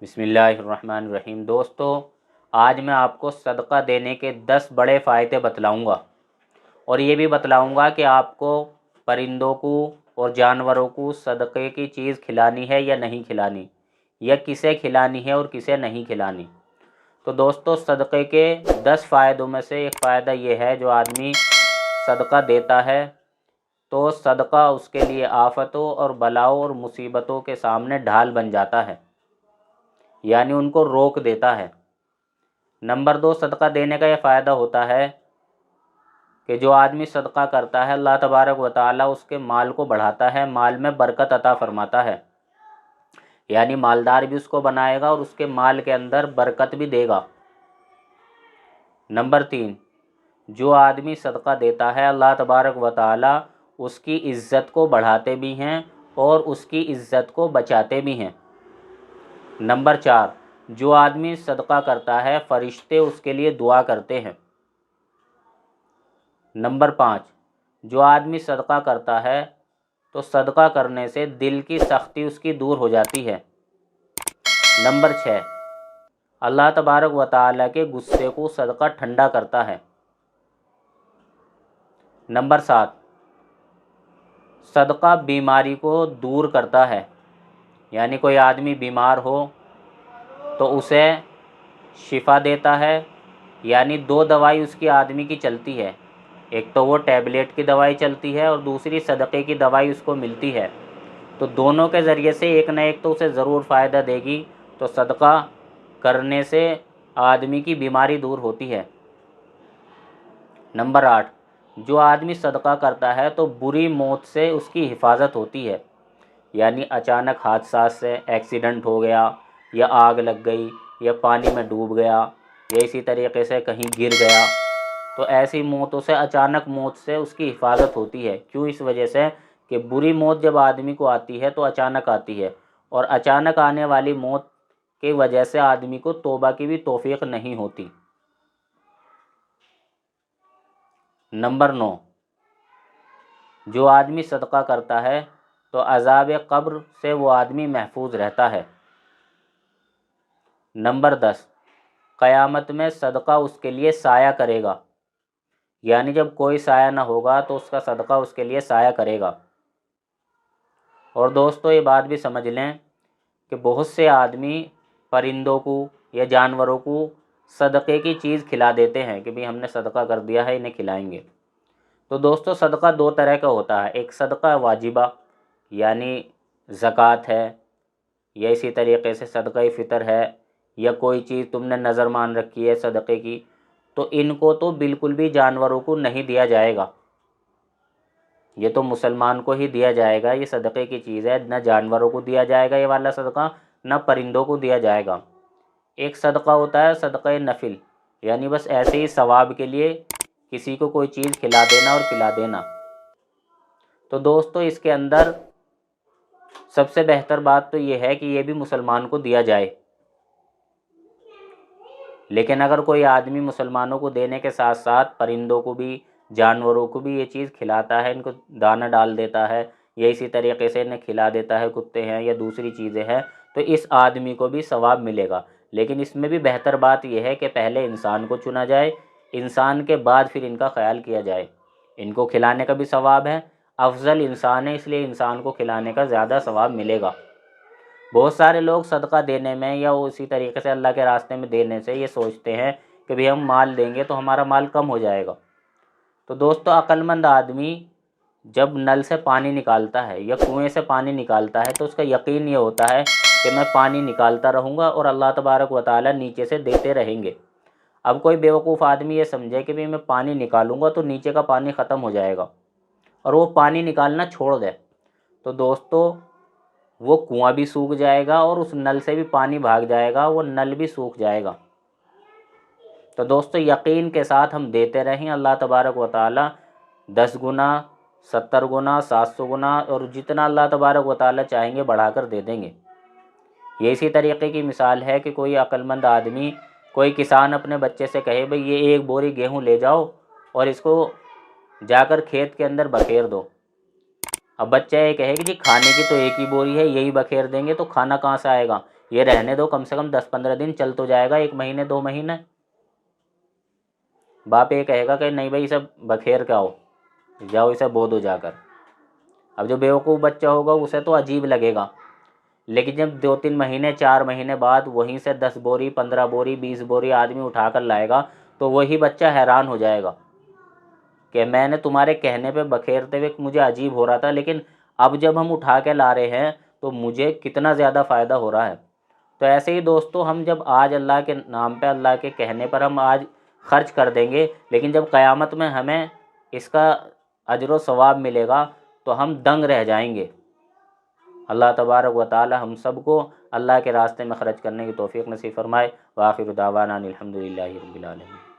बिस्मिल्लाहिर्रहमानिर्रहीम। दोस्तों, आज मैं आपको सदका देने के 10 बड़े फ़ायदे बतलाऊंगा और ये भी बतलाऊंगा कि आपको परिंदों को और जानवरों को सदक़े की चीज़ खिलानी है या नहीं खिलानी, या किसे खिलानी है और किसे नहीं खिलानी। तो दोस्तों, सदक़े के 10 फ़ायदों में से एक फ़ायदा ये है, जो आदमी सदका देता है तो सदका उसके लिए आफ़तों और बलाओं और मुसीबतों के सामने ढाल बन जाता है, यानी उनको रोक देता है। नंबर 2, सदका देने का यह फ़ायदा होता है कि जो आदमी सदका करता है, अल्लाह तबारक व तआला उसके माल को बढ़ाता है, माल में बरकत अता फरमाता है, यानी मालदार भी उसको बनाएगा और उसके माल के अंदर बरकत भी देगा। नंबर 3, जो आदमी सदका देता है, अल्लाह तबारक व तआला उसकी इज़्ज़त को बढ़ाते भी हैं और उसकी इज़्ज़त को बचाते भी हैं। नंबर 4, जो आदमी सदका करता है, फ़रिश्ते उसके लिए दुआ करते हैं। नंबर 5, जो आदमी सदका करता है तो सदका करने से दिल की सख्ती उसकी दूर हो जाती है। नंबर 6, अल्लाह तबारक व तआला के गुस्से को सदका ठंडा करता है। नंबर 7, सदका बीमारी को दूर करता है, यानी कोई आदमी बीमार हो तो उसे शिफा देता है, यानी 2 दवाई उसकी आदमी की चलती है, एक तो वो टैबलेट की दवाई चलती है और दूसरी सदक़े की दवाई उसको मिलती है। तो दोनों के ज़रिए से एक न एक तो उसे ज़रूर फ़ायदा देगी। तो सदका करने से आदमी की बीमारी दूर होती है। नंबर 8, जो आदमी सदका करता है तो बुरी मौत से उसकी हिफाजत होती है, यानी अचानक हादसा से एक्सीडेंट हो गया, या आग लग गई, या पानी में डूब गया, या इसी तरीके से कहीं गिर गया, तो ऐसी मौतों से, अचानक मौत से उसकी हिफाजत होती है। क्यों? इस वजह से कि बुरी मौत जब आदमी को आती है तो अचानक आती है, और अचानक आने वाली मौत की वजह से आदमी को तौबा की भी तौफीक नहीं होती। नंबर 9, जो आदमी सदका करता है तो अज़ाब कब्र से वो आदमी महफूज रहता है। नंबर 10, क़यामत में सदका उसके लिए साया करेगा, यानी जब कोई साया ना होगा तो उसका सदका उसके लिए साया करेगा। और दोस्तों, ये बात भी समझ लें कि बहुत से आदमी परिंदों को या जानवरों को सदक़े की चीज़ खिला देते हैं कि भाई हमने सदका कर दिया है, इन्हें खिलाएंगे। तो दोस्तों, सदका 2 तरह का होता है। एक सदका वाजिबा, यानी ज़कात है, या इसी तरीके से सदका फ़ितर है, या कोई चीज़ तुमने नज़र मान रखी है सदक़े की, तो इनको तो बिल्कुल भी जानवरों को नहीं दिया जाएगा, ये तो मुसलमान को ही दिया जाएगा। ये सदक़े की चीज़ है, न जानवरों को दिया जाएगा ये वाला सदका, न परिंदों को दिया जाएगा। एक सदका होता है सदक़े नफिल, यानी बस ऐसे ही सवाब के लिए किसी को कोई चीज़ खिला देना और पिला देना। तो दोस्तों, इसके अंदर सबसे बेहतर बात तो ये है कि ये भी मुसलमान को दिया जाए। लेकिन अगर कोई आदमी मुसलमानों को देने के साथ साथ परिंदों को भी, जानवरों को भी ये चीज़ खिलाता है, इनको दाना डाल देता है, या इसी तरीके से इन्हें खिला देता है, कुत्ते हैं या दूसरी चीज़ें हैं, तो इस आदमी को भी सवाब मिलेगा। लेकिन इसमें भी बेहतर बात यह है कि पहले इंसान को चुना जाए, इंसान के बाद फिर इनका ख्याल किया जाए। इनको खिलाने का भी सवाब है, अफजल इंसान है, इसलिए इंसान को खिलाने का ज़्यादा सवाब मिलेगा। बहुत सारे लोग सदका देने में या उसी तरीके से अल्लाह के रास्ते में देने से ये सोचते हैं कि भाई हम माल देंगे तो हमारा माल कम हो जाएगा। तो दोस्तों, अक्लमंद आदमी जब नल से पानी निकालता है या कुएं से पानी निकालता है तो उसका यकीन ये होता है कि मैं पानी निकालता रहूँगा और अल्लाह तबारक व तआला नीचे से देते रहेंगे। अब कोई बेवकूफ़ आदमी ये समझे कि भाई मैं पानी निकालूंगा तो नीचे का पानी ख़त्म हो जाएगा और वो पानी निकालना छोड़ दे, तो दोस्तों वो कुआं भी सूख जाएगा और उस नल से भी पानी भाग जाएगा, वो नल भी सूख जाएगा। तो दोस्तों, यकीन के साथ हम देते रहें, अल्लाह तबारक व तआला 10 गुना, 70 गुना, 700 गुना और जितना अल्लाह तबारक व तआला चाहेंगे बढ़ाकर दे देंगे। ये इसी तरीके की मिसाल है कि कोई अक्लमंद आदमी, कोई किसान अपने बच्चे से कहे भाई ये 1 बोरी गेहूँ ले जाओ और इसको जाकर खेत के अंदर बखेर दो। अब बच्चा ये कहे कि जी खाने की तो 1 ही बोरी है, यही बखेर देंगे तो खाना कहाँ से आएगा, یہ رہنے دو، کم سے کم 10-15 دن چل تو جائے گا، 1 مہینے 2 مہینے۔ باپ یہ کہے گا کہ نہیں بھائی اسے بکھیر کے آؤ، جاؤ اسے بو دو جا کر۔ اب جو بیوقوف بچہ ہوگا اسے تو عجیب لگے گا، لیکن جب 2-3 مہینے 4 مہینے بعد وہیں سے 10 بوری 15 بوری 20 بوری آدمی اٹھا کر لائے گا تو وہی بچہ حیران ہو جائے گا کہ میں نے تمہارے کہنے پہ بکھیرتے ہوئے مجھے عجیب ہو رہا تھا، لیکن اب جب ہم اٹھا کے لا رہے ہیں تو مجھے کتنا زیادہ فائدہ ہو رہا ہے۔ تو ایسے ہی دوستو، ہم جب آج اللہ کے نام پہ، اللہ کے کہنے پر ہم آج خرچ کر دیں گے، لیکن جب قیامت میں ہمیں اس کا اجر و ثواب ملے گا تو ہم دنگ رہ جائیں گے۔ اللہ تبارک و تعالی ہم سب کو اللہ کے راستے میں خرچ کرنے کی توفیق نصیب فرمائے۔ وآخر دعوانا الحمدللہ رب العالمین۔